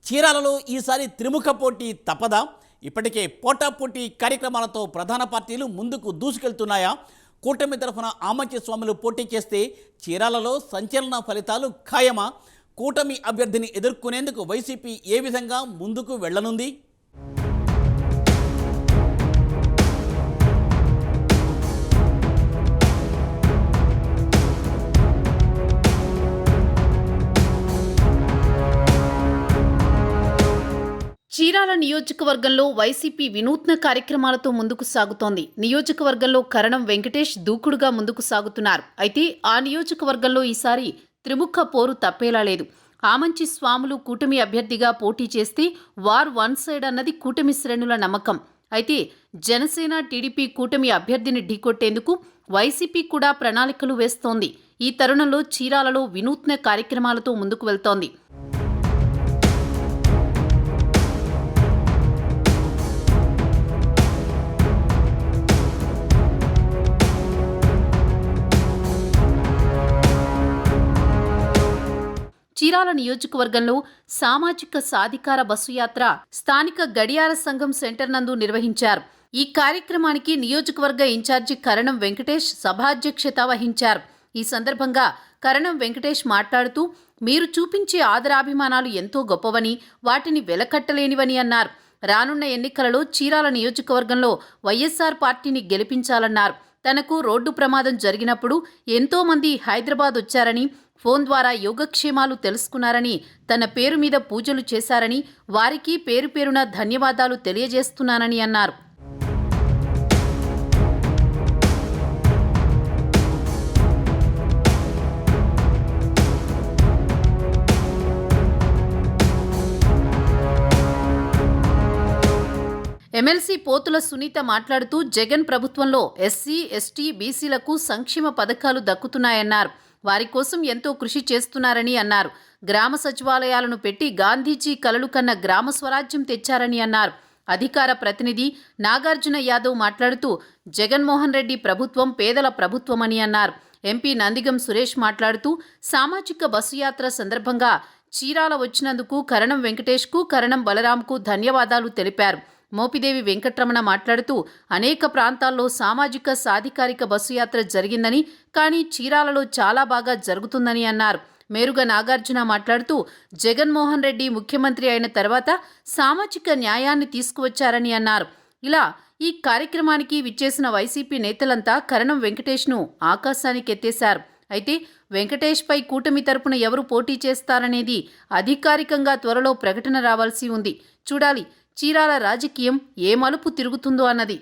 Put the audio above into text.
చీరాలలో ఈసారి త్రిముఖ పోటీ తప్పదా? ఇప్పటికే పోటాపోటీ కార్యక్రమాలతో ప్రధాన పార్టీలు ముందుకు దూసుకెళ్తున్నాయా? కూటమి తరఫున ఆమంచి స్వాములు పోటీ చేస్తే చీరాలలో సంచలన ఫలితాలు ఖాయమా? కూటమి అభ్యర్థిని ఎదుర్కొనేందుకు వైసీపీ ఏ విధంగా ముందుకు వెళ్లనుంది? చీరాల నియోజకవర్గంలో వైసీపీ వినూత్న కార్యక్రమాలతో ముందుకు సాగుతోంది. నియోజకవర్గంలో కరణం వెంకటేష్ దూకుడుగా ముందుకు సాగుతున్నారు. అయితే ఆ నియోజకవర్గంలో ఈసారి త్రిముఖ పోరు తప్పేలా లేదు. ఆమంచి స్వాములు కూటమి అభ్యర్థిగా పోటీ చేస్తే వార్ వన్ సైడ్ అన్నది కూటమి శ్రేణుల నమ్మకం. అయితే జనసేన టీడీపీ కూటమి అభ్యర్థిని ఢీకొట్టేందుకు వైసీపీ కూడా ప్రణాళికలు వేస్తోంది. ఈ తరుణంలో చీరాలలో వినూత్న కార్యక్రమాలతో ముందుకు వెళ్తోంది. చీరాల నియోజకవర్గంలో సామాజిక సాధికార బస్సు యాత్ర స్థానిక గడియార సంఘం సెంటర్ నందు నిర్వహించారు. ఈ కార్యక్రమానికి నియోజకవర్గ ఇన్ఛార్జి కరణం వెంకటేష్ సభాధ్యక్షత వహించారు. ఈ సందర్భంగా కరణం వెంకటేష్ మాట్లాడుతూ, మీరు చూపించే ఆదరాభిమానాలు ఎంతో గొప్పవని, వాటిని వెలకట్టలేనివని అన్నారు. రానున్న ఎన్నికలలో చీరాల నియోజకవర్గంలో వైఎస్ఆర్ పార్టీని గెలిపించాలన్నారు. తనకు రోడ్డు ప్రమాదం జరిగినప్పుడు ఎంతో మంది హైదరాబాద్ వచ్చారని, ఫోన్ ద్వారా యోగక్షేమాలు తెలుసుకున్నారని, తన పేరు మీద పూజలు చేశారని, వారికి పేరు పేరున ధన్యవాదాలు తెలియజేస్తున్నానని అన్నారు. ఎమ్మెల్సీ పోతుల సునీత మాట్లాడుతూ, జగన్ ప్రభుత్వంలో ఎస్సీ, ఎస్టీ, బీసీలకు సంక్షేమ పథకాలు దక్కుతున్నాయన్నారు. వారి కోసం ఎంతో కృషి చేస్తున్నారని అన్నారు. గ్రామ సచివాలయాలను పెట్టి గాంధీజీ కలలు కన్న గ్రామ స్వరాజ్యం తెచ్చారని అన్నారు. అధికార ప్రతినిధి నాగార్జున యాదవ్ మాట్లాడుతూ, జగన్మోహన్ రెడ్డి ప్రభుత్వం పేదల ప్రభుత్వమని అన్నారు. ఎంపీ నందిగం సురేష్ మాట్లాడుతూ, సామాజిక బస్సు యాత్ర సందర్భంగా చీరాల వచ్చినందుకు కరణం వెంకటేష్కు, కరణం బలరాంకు ధన్యవాదాలు తెలిపారు. మోపిదేవి వెంకట్రమణ మాట్లాడుతూ, అనేక ప్రాంతాల్లో సామాజిక సాధికారిక బస్సు యాత్ర జరిగిందని, కానీ చీరాలలో చాలా బాగా జరుగుతుందని అన్నారు. మేరుగ నాగార్జున మాట్లాడుతూ, జగన్మోహన్ రెడ్డి ముఖ్యమంత్రి అయిన తర్వాత సామాజిక న్యాయాన్ని తీసుకువచ్చారని అన్నారు. ఇలా ఈ కార్యక్రమానికి విచ్చేసిన వైసీపీ నేతలంతా కరణం వెంకటేష్ను ఆకాశానికి ఎత్తేశారు. అయితే వెంకటేష్పై కూటమి తరపున ఎవరు పోటీ చేస్తారనేది అధికారికంగా త్వరలో ప్రకటన రావాల్సి ఉంది. చూడాలి చీరాల రాజకీయం ఏ మలుపు తిరుగుతుందో అన్నది.